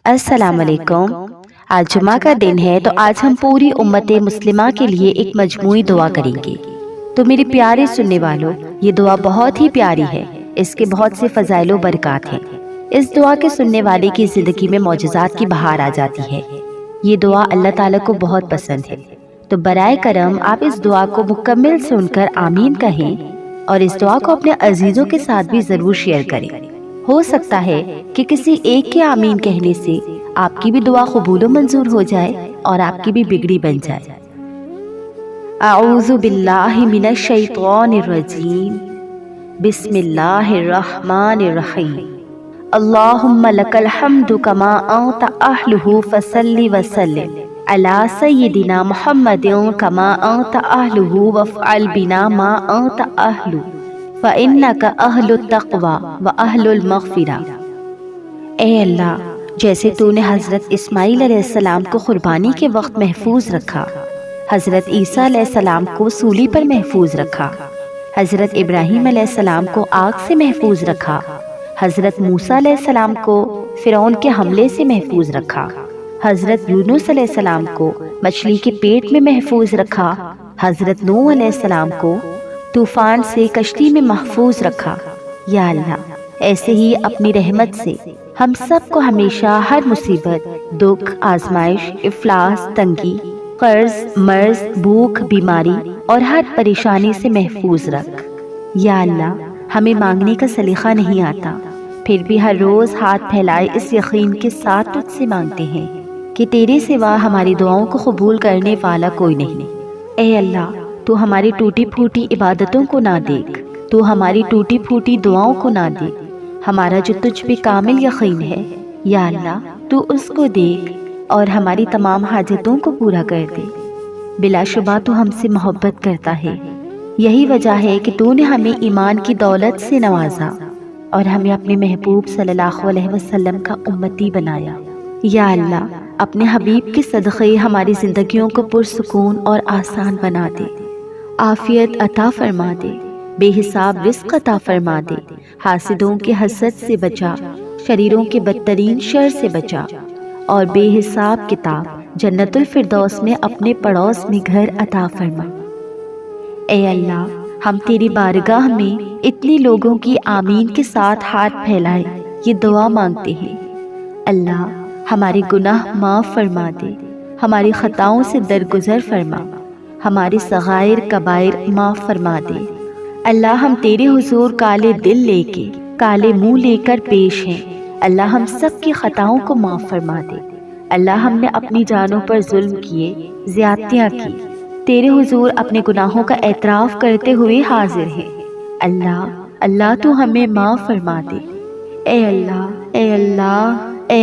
السلام علیکم۔ آج جمعہ کا دن ہے تو آج ہم پوری امت مسلمہ کے لیے ایک مجموعی دعا کریں گے۔ تو میرے پیارے سننے والوں، یہ دعا بہت ہی پیاری ہے، اس کے بہت سے فضائل و برکات ہیں۔ اس دعا کے سننے والے کی زندگی میں معجزات کی بہار آ جاتی ہے۔ یہ دعا اللہ تعالیٰ کو بہت پسند ہے، تو برائے کرم آپ اس دعا کو مکمل سن کر آمین کہیں اور اس دعا کو اپنے عزیزوں کے ساتھ بھی ضرور شیئر کریں۔ ہو سکتا ہے کہ کسی ایک کے آمین کہنے سے آپ کی بھی دعا قبول و منظور ہو جائے اور آپ کی بھی بگڑی بن جائے۔ اعوذ باللہ من الشیطان الرجیم، بسم اللہ الرحمن الرحیم۔ اللہم لک الحمد کما انت اہلہ فصل وسلم علی سیدنا محمد کما انت اہلہ وافعل بنا ما انت اہلہ فَإِنَّكَ أَهْلُ التَّقْوَى وَأَهْلُ الْمَغْفِرَةِ۔ اے اللہ، جیسے تو نے حضرت اسماعیل علیہ السلام کو قربانی کے وقت محفوظ رکھا، حضرت عیسیٰ علیہ السلام کو سولی پر محفوظ رکھا، حضرت ابراہیم علیہ السلام کو آگ سے محفوظ رکھا، حضرت موسیٰ علیہ السلام کو فرعون کے حملے سے محفوظ رکھا، حضرت یونس علیہ السلام کو مچھلی کے پیٹ میں محفوظ رکھا، حضرت نوح علیہ السلام کو طوفان سے کشتی میں محفوظ رکھا، یا اللہ ایسے ہی اپنی رحمت سے ہم سب کو ہمیشہ ہر مصیبت، دکھ، آزمائش، افلاس، تنگی، قرض، مرض، بھوک، بیماری اور ہر پریشانی سے محفوظ رکھ۔ یا اللہ ہمیں مانگنے کا سلیقہ نہیں آتا، پھر بھی ہر روز ہاتھ پھیلائے اس یقین کے ساتھ تجھ سے مانگتے ہیں کہ تیرے سوا ہماری دعاؤں کو قبول کرنے والا کوئی نہیں۔ اے اللہ تو ہماری ٹوٹی پھوٹی عبادتوں کو نہ دیکھ، تو ہماری ٹوٹی پھوٹی دعاؤں کو نہ دیکھ، ہمارا جو تجھ پہ کامل یقین ہے، یا اللہ تو اس کو دیکھ اور ہماری تمام حاجتوں کو پورا کر دے۔ بلا شبہ تو ہم سے محبت کرتا ہے، یہی وجہ ہے کہ تو نے ہمیں ایمان کی دولت سے نوازا اور ہمیں اپنے محبوب صلی اللہ علیہ وسلم کا امتی بنایا۔ یا اللہ اپنے حبیب کے صدقے ہماری زندگیوں کو پرسکون اور آسان بنا دے، عافیت عطا فرما دے، بے حساب رزق عطا فرما دے، حاسدوں کے حسد سے بچا، شریروں کے بدترین شر سے بچا، اور بے حساب کتاب جنت الفردوس میں اپنے پڑوس میں گھر عطا فرما۔ اے اللہ ہم تیری بارگاہ میں اتنے لوگوں کی آمین کے ساتھ ہاتھ پھیلائے یہ دعا مانگتے ہیں۔ اللہ ہمارے گناہ معاف فرما دے، ہماری خطاؤں سے درگزر فرما، ہمارے صغائر کبائر معاف فرما دے۔ اللہ ہم تیرے حضور کالے دل لے کے، کالے منہ لے کر پیش ہیں، اللہ ہم سب کی خطاؤں کو معاف فرما دے۔ اللہ ہم نے اپنی جانوں پر ظلم کیے، زیادتیاں کی، تیرے حضور اپنے گناہوں کا اعتراف کرتے ہوئے حاضر ہیں۔ اللہ تو ہمیں معاف فرما دے۔ اے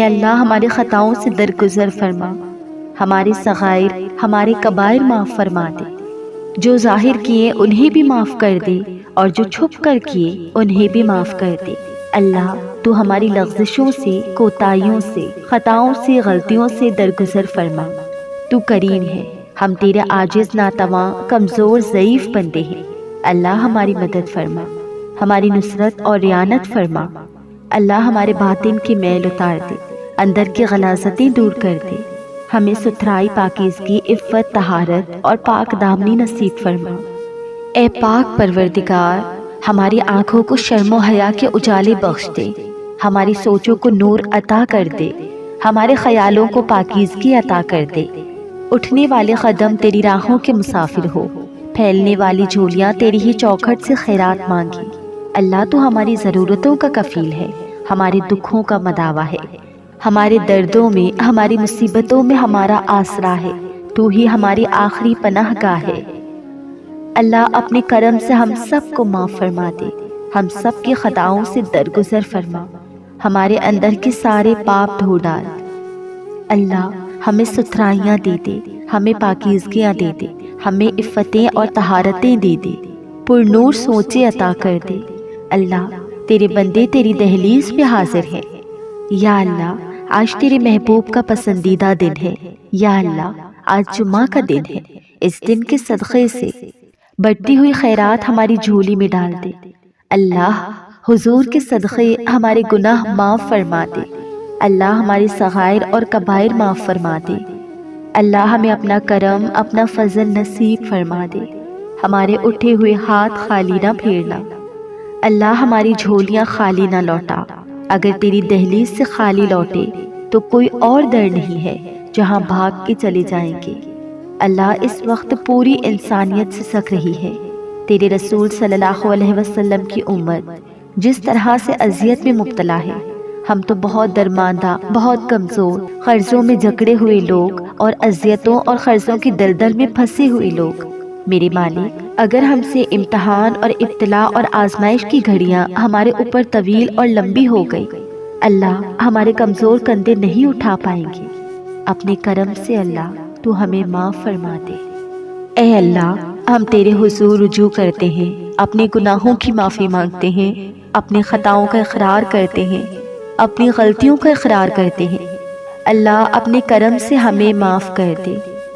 اللہ ہماری خطاؤں سے درگزر فرما، ہمارے صغائر ہمارے کبائر معاف فرما دے، جو ظاہر کیے انہیں بھی معاف کر دے اور جو چھپ کر کیے انہیں بھی معاف کر دے۔ اللہ تو ہماری لغزشوں سے، کوتاہیوں سے، خطاؤں سے، غلطیوں سے درگزر فرما۔ تو کریم ہے، ہم تیرے عاجز، ناتواں، کمزور، ضعیف بندے ہیں۔ اللہ ہماری مدد فرما، ہماری نصرت اور اعانت فرما۔ اللہ ہمارے باطن کی میل اتار دے، اندر کی غلاظتیں دور کر دے، ہمیں ستھرائی، پاکیزگی، عفت، طہارت اور پاک دامنی نصیب فرما۔ اے پاک پروردگار ہماری آنکھوں کو شرم و حیا کے اجالے بخش دے، ہماری سوچوں کو نور عطا کر دے، ہمارے خیالوں کو پاکیزگی عطا کر دے۔ اٹھنے والے قدم تیری راہوں کے مسافر ہو، پھیلنے والی جھولیاں تیری ہی چوکھٹ سے خیرات مانگی۔ اللہ تو ہماری ضرورتوں کا کفیل ہے، ہمارے دکھوں کا مداوا ہے، ہمارے دردوں میں، ہماری مصیبتوں میں ہمارا آسرا ہے، تو ہی ہماری آخری پناہ گاہ ہے۔ اللہ اپنے کرم سے ہم سب کو معاف فرما دے، ہم سب کی خطاؤں سے درگزر فرما، ہمارے اندر کے سارے پاپ دھو ڈال۔ اللہ ہمیں ستھرائیاں دے دے، ہمیں پاکیزگیاں دے دے، ہمیں عفتیں اور طہارتیں دے دے، پر نور سوچے عطا کر دے۔ اللہ تیرے بندے تیری دہلیز پہ حاضر ہیں۔ یا اللہ آج تیرے محبوب کا پسندیدہ دن ہے، یا اللہ آج جمعہ کا دن ہے، اس دن کے صدقے سے بڑھتی ہوئی خیرات ہماری جھولی میں ڈال دے۔ اللہ حضور کے صدقے ہمارے گناہ معاف فرما دے، اللہ ہماری صغائر اور کبائر معاف فرما دے۔ اللہ ہمیں اپنا کرم، اپنا فضل نصیب فرما دے۔ ہمارے اٹھے ہوئے ہاتھ خالی نہ پھیرنا۔ اللہ ہماری جھولیاں خالی نہ لوٹا۔ اگر تیری دہلیز سے خالی لوٹے تو کوئی اور در نہیں ہے جہاں بھاگ کے چلے جائیں گے۔ اللہ اس وقت پوری انسانیت سے سک رہی ہے۔ تیرے رسول صلی اللہ علیہ وسلم کی امت جس طرح سے اذیت میں مبتلا ہے، ہم تو بہت درماندہ، بہت کمزور، قرضوں میں جکڑے ہوئے لوگ اور اذیتوں اور قرضوں کی دلدل میں پھنسے ہوئے لوگ۔ میرے مالک، اگر ہم سے امتحان اور ابتلا اور آزمائش کی گھڑیاں ہمارے اوپر طویل اور لمبی ہو گئی، اللہ ہمارے کمزور کندھے نہیں اٹھا پائیں گے۔ اپنے کرم سے اللہ تو ہمیں معاف فرما دے۔ اے اللہ، ہم تیرے حضور رجوع کرتے ہیں، اپنے گناہوں کی معافی مانگتے ہیں، اپنی خطاؤں کا اقرار کرتے ہیں، اپنی غلطیوں کا اقرار کرتے ہیں۔ اللہ اپنے کرم سے ہمیں معاف کر دے۔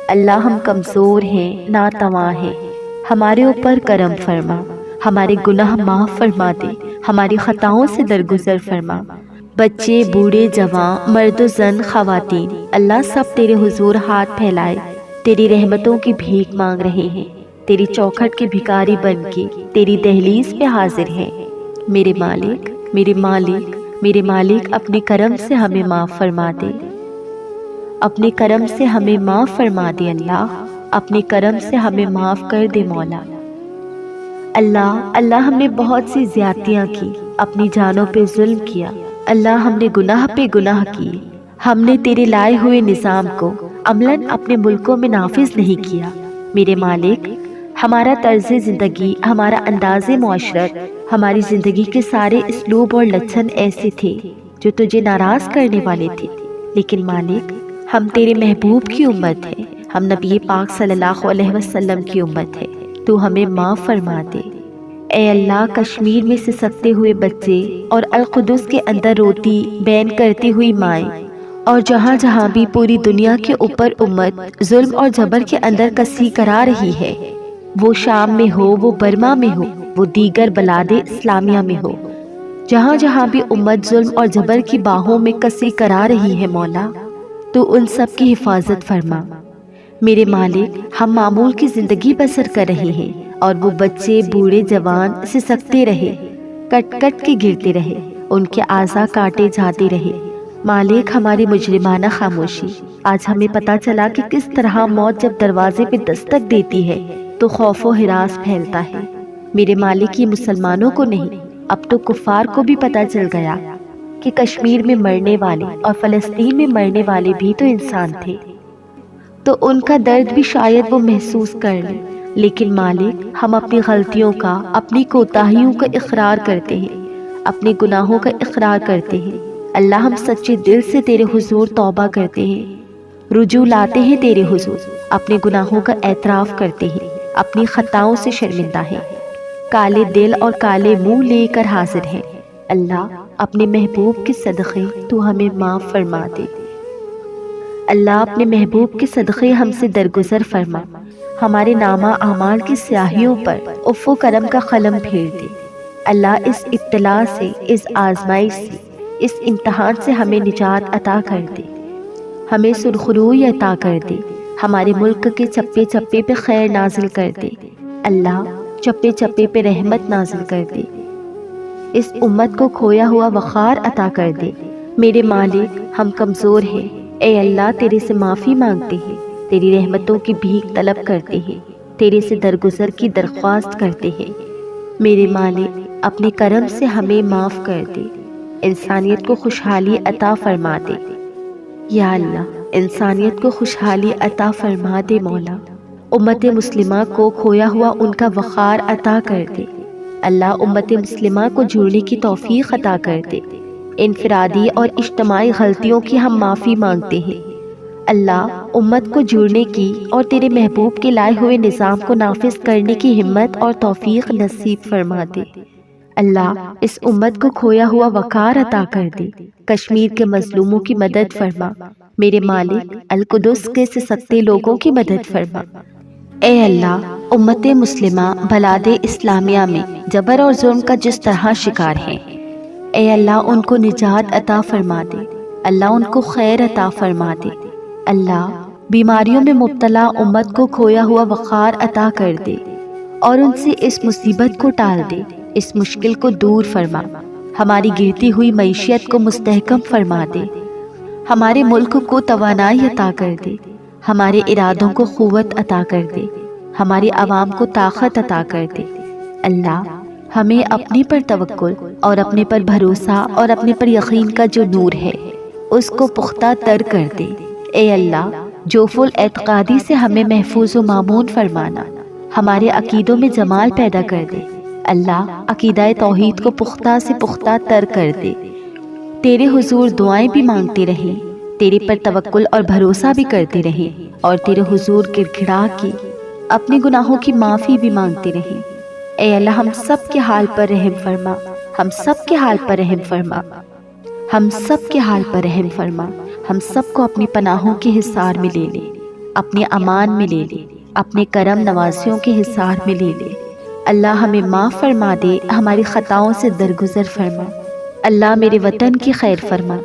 اللہ ہم کمزور ہیں، ناتواں ہیں، ہمارے اوپر کرم فرما، ہمارے گناہ معاف فرما دے، ہماری خطاؤں سے درگزر فرما۔ بچے، بوڑھے، جوان، مرد و زن، خواتین، اللہ سب تیرے حضور ہاتھ پھیلائے تیری رحمتوں کی بھیک مانگ رہے ہیں، تیری چوکھٹ کے بھکاری بن کے تیری دہلیز پہ حاضر ہیں۔ میرے مالک، میرے مالک، میرے مالک، اپنے کرم سے ہمیں معاف فرما دے۔ اپنے کرم سے ہمیں معاف فرما دے اللہ، اپنے کرم سے ہمیں معاف کر دے مولا۔ اللہ ہم نے بہت سی زیادتیاں کی، اپنی جانوں پہ ظلم کیا۔ اللہ ہم نے گناہ پہ گناہ کی، ہم نے تیرے لائے ہوئے نظام کو عملاً اپنے ملکوں میں نافذ نہیں کیا۔ میرے مالک، ہمارا طرز زندگی، ہمارا انداز معاشرت، ہماری زندگی کے سارے اسلوب اور لچھن ایسے تھے جو تجھے ناراض کرنے والے تھے، لیکن مالک، ہم تیرے محبوب کی امت ہے، ہم نبی پاک صلی اللہ علیہ وسلم کی امت ہے، تو ہمیں معاف فرما دے۔ اے اللہ، کشمیر میں سسکتے ہوئے بچے اور القدس کے اندر روتی بین کرتی ہوئی مائیں، اور جہاں جہاں بھی پوری دنیا کے اوپر امت ظلم اور جبر کے اندر کسی کرا رہی ہے، وہ شام میں ہو، وہ برما میں ہو، وہ دیگر بلاد اسلامیہ میں ہو، جہاں جہاں بھی امت ظلم اور جبر کی باہوں میں کسی کرا رہی ہے مولا، تو ان سب کی حفاظت فرما۔ میرے مالک، ہم معمول کی زندگی بسر کر رہے ہیں، اور وہ بچے، بوڑھے، جوان سسکتے رہے، کٹ کٹ کے گرتے رہے، ان کے اعضاء کاٹے جاتے رہے۔ مالک، ہماری مجرمانہ خاموشی، آج ہمیں پتہ چلا کہ کس طرح موت جب دروازے پہ دستک دیتی ہے تو خوف و ہراس پھیلتا ہے۔ میرے مالک، یہ مسلمانوں کو نہیں، اب تو کفار کو بھی پتہ چل گیا کہ کشمیر میں مرنے والے اور فلسطین میں مرنے والے بھی تو انسان تھے، تو ان کا درد بھی شاید وہ محسوس کر لیں۔ لیکن مالک، ہم اپنی غلطیوں کا، اپنی کوتاہیوں کا اقرار کرتے ہیں، اپنے گناہوں کا اقرار کرتے ہیں۔ اللہ، ہم سچے دل سے تیرے حضور توبہ کرتے ہیں، رجوع لاتے ہیں تیرے حضور، اپنے گناہوں کا اعتراف کرتے ہیں، اپنی خطاؤں سے شرمندہ ہیں، کالے دل اور کالے منہ لے کر حاضر ہیں۔ اللہ، اپنے محبوب کے صدقے تو ہمیں معاف فرما دے۔ اللہ، اپنے محبوب کے صدقے ہم سے درگزر فرما، ہمارے نامہ اعمال کی سیاہیوں پر عفو و کرم کا قلم پھیر دے۔ اللہ، اس ابتلا سے، اس آزمائش سے، اس امتحان سے ہمیں نجات عطا کر دے، ہمیں سرخروئی عطا کر دے، ہمارے ملک کے چپے چپے پہ خیر نازل کر دے۔ اللہ، چپے چپے پہ رحمت نازل کر دے، اس امت کو کھویا ہوا وقار عطا کر دے۔ میرے مالک، ہم کمزور ہیں، اے اللہ تیرے سے معافی مانگتے ہیں، تیری رحمتوں کی بھیک طلب کرتے ہیں، تیرے سے درگزر کی درخواست کرتے ہیں۔ میرے مالک، اپنے کرم سے ہمیں معاف کر دے، انسانیت کو خوشحالی عطا فرما دے۔ یا اللہ، انسانیت کو خوشحالی عطا فرما دے مولا، امت مسلمہ کو کھویا ہوا ان کا وقار عطا کر دے۔ اللہ، امت مسلمہ کو جڑنے کی توفیق عطا کر دے۔ انفرادی اور اجتماعی غلطیوں کی ہم معافی مانگتے ہیں۔ اللہ، امت کو جڑنے کی اور تیرے محبوب کے لائے ہوئے نظام کو نافذ کرنے کی ہمت اور توفیق نصیب فرما دے۔ اللہ، اس امت کو کھویا ہوا وقار عطا کر دے، کشمیر کے مظلوموں کی مدد فرما۔ میرے مالک، القدس کے سسکتے لوگوں کی مدد فرما۔ اے اللہ، امت مسلمہ بلاد اسلامیہ میں جبر اور ظلم کا جس طرح شکار ہیں، اے اللہ ان کو نجات عطا فرما دے۔ اللہ ان کو خیر عطا فرما دے۔ اللہ بیماریوں میں مبتلا امت کو کھویا ہوا وقار عطا کر دے اور ان سے اس مصیبت کو ٹال دے، اس مشکل کو دور فرما، ہماری گرتی ہوئی معیشت کو مستحکم فرما دے، ہمارے ملک کو توانائی عطا کر دے، ہمارے ارادوں کو قوت عطا کر دے، ہماری عوام کو طاقت عطا کر دے۔ اللہ ہمیں اپنے پر توکل اور اپنے پر بھروسہ اور اپنے پر یقین کا جو نور ہے اس کو پختہ تر کر دے۔ اے اللہ جوف الاعتقادی سے ہمیں محفوظ و مامون فرمانا، ہمارے عقیدوں میں جمال پیدا کر دے۔ اللہ عقیدہ توحید کو پختہ سے پختہ تر کر دے۔ تیرے حضور دعائیں بھی مانگتے رہیں، تیرے پر توکل اور بھروسہ بھی کرتے رہیں، اور تیرے حضور گڑ گڑا کے اپنے گناہوں کی معافی بھی مانگتے رہیں۔ اے اللہ ہم سب کے حال پر رحم فرما، ہم سب کے حال پر رحم فرما، ہم سب کے حال پر رحم فرما، ہم سب کو اپنی پناہوں کے حصار میں لے لے، اپنے امان میں لے لے، اپنے کرم نوازیوں کے حصار میں لے لے۔ اللہ ہمیں معاف فرما دے، ہماری خطاؤں سے درگزر فرما۔ اللہ میرے وطن کی خیر فرما،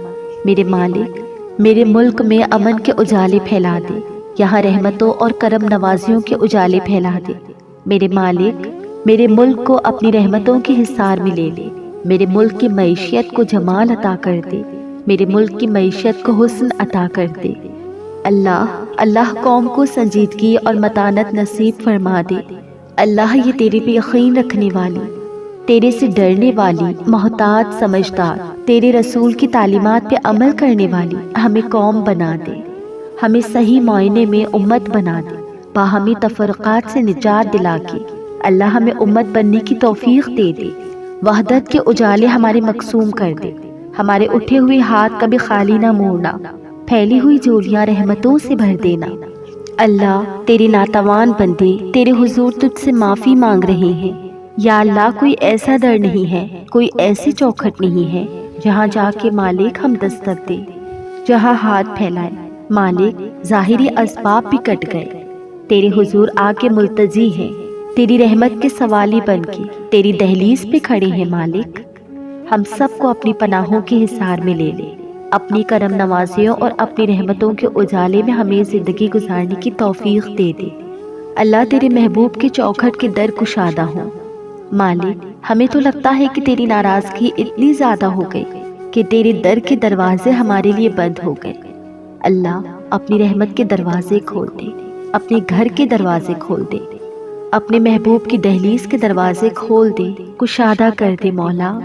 میرے مالک میرے ملک میں امن کے اجالے پھیلا دے، یہاں رحمتوں اور کرم نوازیوں کے اجالے پھیلا دے۔ میرے مالک میرے ملک کو اپنی رحمتوں کے حصار میں لے لے، میرے ملک کی معیشت کو جمال عطا کر دے، میرے ملک کی معیشت کو حسن عطا کر دے۔ اللہ قوم کو سنجیدگی اور متانت نصیب فرما دے۔ اللہ یہ تیرے پہ یقین رکھنے والی، تیرے سے ڈرنے والی، محتاط سمجھدار، تیرے رسول کی تعلیمات پہ عمل کرنے والی ہمیں قوم بنا دے، ہمیں صحیح معائنے میں امت بنا دے، باہمی تفرقات سے نجات دلا کے اللہ ہمیں امت بننے کی توفیق دے دے۔ وحدت کے اجالے ہمارے مقسوم کر دے، ہمارے اٹھے ہوئے ہاتھ کبھی خالی نہ موڑنا، پھیلی ہوئی جولیاں رحمتوں سے بھر دینا۔ اللہ تیرے ناتوان بندے تیرے حضور تجھ سے معافی مانگ رہے ہیں۔ یا اللہ کوئی ایسا در نہیں ہے، کوئی ایسی چوکھٹ نہیں ہے جہاں جا کے مالک ہم دستک دے، جہاں ہاتھ پھیلائے۔ مالک ظاہری اسباب بھی کٹ گئے، تیرے حضور آ کے ملتجی ہیں، تیری رحمت کے سوالی بن کے تیری دہلیز پہ کھڑے ہیں۔ مالک ہم سب کو اپنی پناہوں کے حصار میں لے لے، اپنی کرم نوازیوں اور اپنی رحمتوں کے اجالے میں ہمیں زندگی گزارنے کی توفیق دے دے۔ اللہ تیرے محبوب کے چوکھٹ کے در کشادہ ہوں۔ مالک ہمیں تو لگتا ہے کہ تیری ناراضگی اتنی زیادہ ہو گئی کہ تیرے در کے دروازے ہمارے لیے بند ہو گئے۔ اللہ اپنی رحمت کے دروازے کھول دے، اپنے گھر کے دروازے کھول دے، اپنے محبوب کی دہلیز کے دروازے کھول دے، کشادہ کر دے مولا۔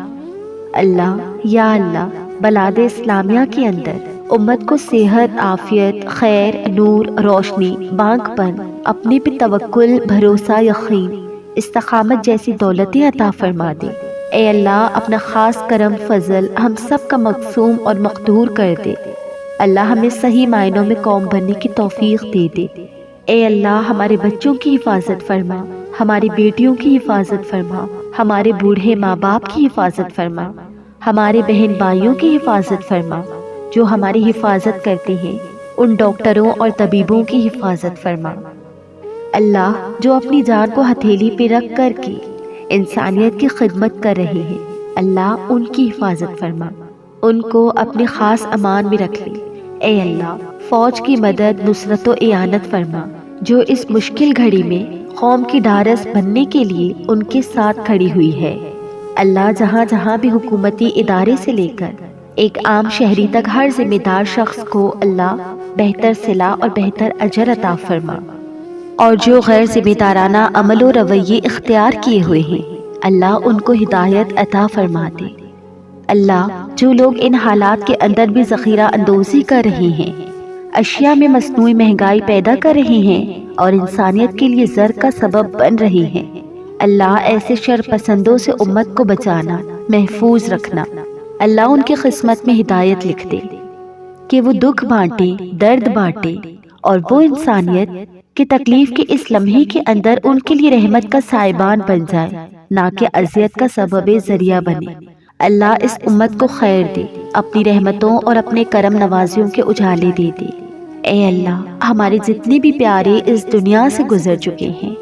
اللہ یا اللہ بلاد اسلامیہ کے اندر امت کو صحت، عافیت، خیر، نور، روشنی، بانک پن، اپنے پہ توکل، بھروسہ، یقین، استقامت جیسی دولتیں عطا فرما دے۔ اے اللہ اپنا خاص کرم فضل ہم سب کا مقسوم اور مقدور کر دے۔ اللہ ہمیں صحیح معنوں میں قوم بننے کی توفیق دے دے۔ اے اللہ ہمارے بچوں کی حفاظت فرما، ہماری بیٹیوں کی حفاظت فرما، ہمارے بوڑھے ماں باپ کی حفاظت فرما، ہمارے بہن بھائیوں کی حفاظت فرما جو ہماری حفاظت کرتے ہیں، ان ڈاکٹروں اور طبیبوں کی حفاظت فرما۔ اللہ جو اپنی جان کو ہتھیلی پہ رکھ کر کے انسانیت کی خدمت کر رہے ہیں، اللہ ان کی حفاظت فرما، ان کو اپنے خاص امان میں رکھ لے۔ اے اللہ فوج کی مدد، نصرت و اعانت فرما جو اس مشکل گھڑی میں قوم کی ڈھارس بننے کے لیے ان کے ساتھ کھڑی ہوئی ہے۔ اللہ جہاں جہاں بھی حکومتی ادارے سے لے کر ایک عام شہری تک ہر ذمہ دار شخص کو اللہ بہتر صلاح اور بہتر اجر عطا فرما، اور جو غیر ذمہ دارانہ عمل و رویے اختیار کیے ہوئے ہیں اللہ ان کو ہدایت عطا فرما دے۔ اللہ جو لوگ ان حالات کے اندر بھی ذخیرہ اندوزی کر رہے ہیں، اشیاء میں مصنوعی مہنگائی پیدا کر رہے ہیں اور انسانیت کے لیے زر کا سبب بن رہے ہیں، اللہ ایسے شر پسندوں سے امت کو بچانا، محفوظ رکھنا۔ اللہ ان کی قسمت میں ہدایت لکھ دے کہ وہ دکھ بانٹے، درد بانٹے، اور وہ انسانیت کہ تکلیف کے اس لمحے کے اندر ان کے لیے رحمت کا سائبان بن جائے، نہ کہ اذیت کا سبب ذریعہ بنے۔ اللہ اس امت کو خیر دے، اپنی رحمتوں اور اپنے کرم نوازیوں کے اجالے دے دے۔ اے اللہ ہمارے جتنے بھی پیارے اس دنیا سے گزر چکے ہیں،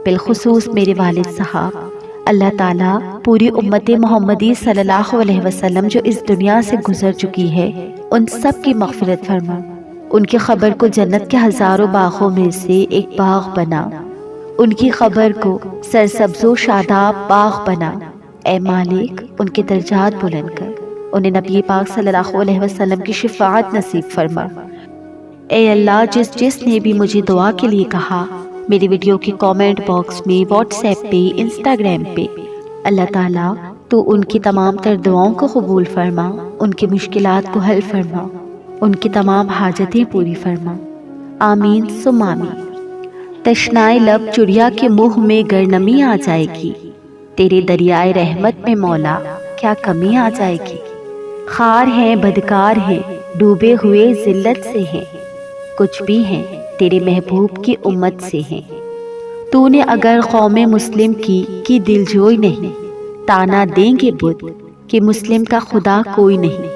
بالخصوص میرے والد صاحب، اللہ تعالیٰ پوری امت محمدی صلی اللہ علیہ وسلم جو اس دنیا سے گزر چکی ہے ان سب کی مغفرت فرما، ان کی قبر کو جنت کے ہزاروں باغوں میں سے ایک باغ بنا، ان کی قبر کو سرسبز و شاداب باغ بنا۔ اے مالک، ان کے درجات بلند کر، انہیں نبی پاک صلی اللہ علیہ وسلم کی شفاعت نصیب فرما۔ اے اللہ، جس نے بھی مجھے دعا کے لیے کہا، میری ویڈیو کی کامنٹ باکس میں، واٹس ایپ پہ، انسٹاگرام پہ، اللہ تعالیٰ تو ان کی تمام تر دعاؤں کو قبول فرما، ان کی مشکلات کو حل فرما، ان کی تمام حاجتیں پوری فرما، آمین ثم آمین۔ تشنائے لب چڑیا کے منہ میں گر نمی آ جائے گی، تیرے دریائے رحمت میں مولا کیا کمی آ جائے گی۔ خار ہیں، بدکار ہیں، ڈوبے ہوئے ذلت سے ہیں، کچھ بھی ہیں تیرے محبوب کی امت سے ہیں۔ تو نے اگر قوم مسلم کی دل جوئی نہیں، تانا دیں گے بت کہ مسلم کا خدا کوئی نہیں۔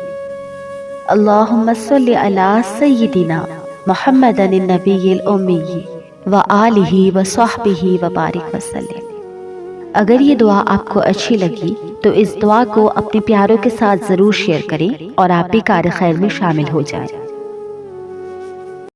اللہم صلی علی سیدنا محمد النبی الامی وآلہ وصحبہ وبارک وسلم۔ اگر یہ دعا آپ کو اچھی لگی تو اس دعا کو اپنے پیاروں کے ساتھ ضرور شیئر کریں اور آپ بھی کار خیر میں شامل ہو جائیں۔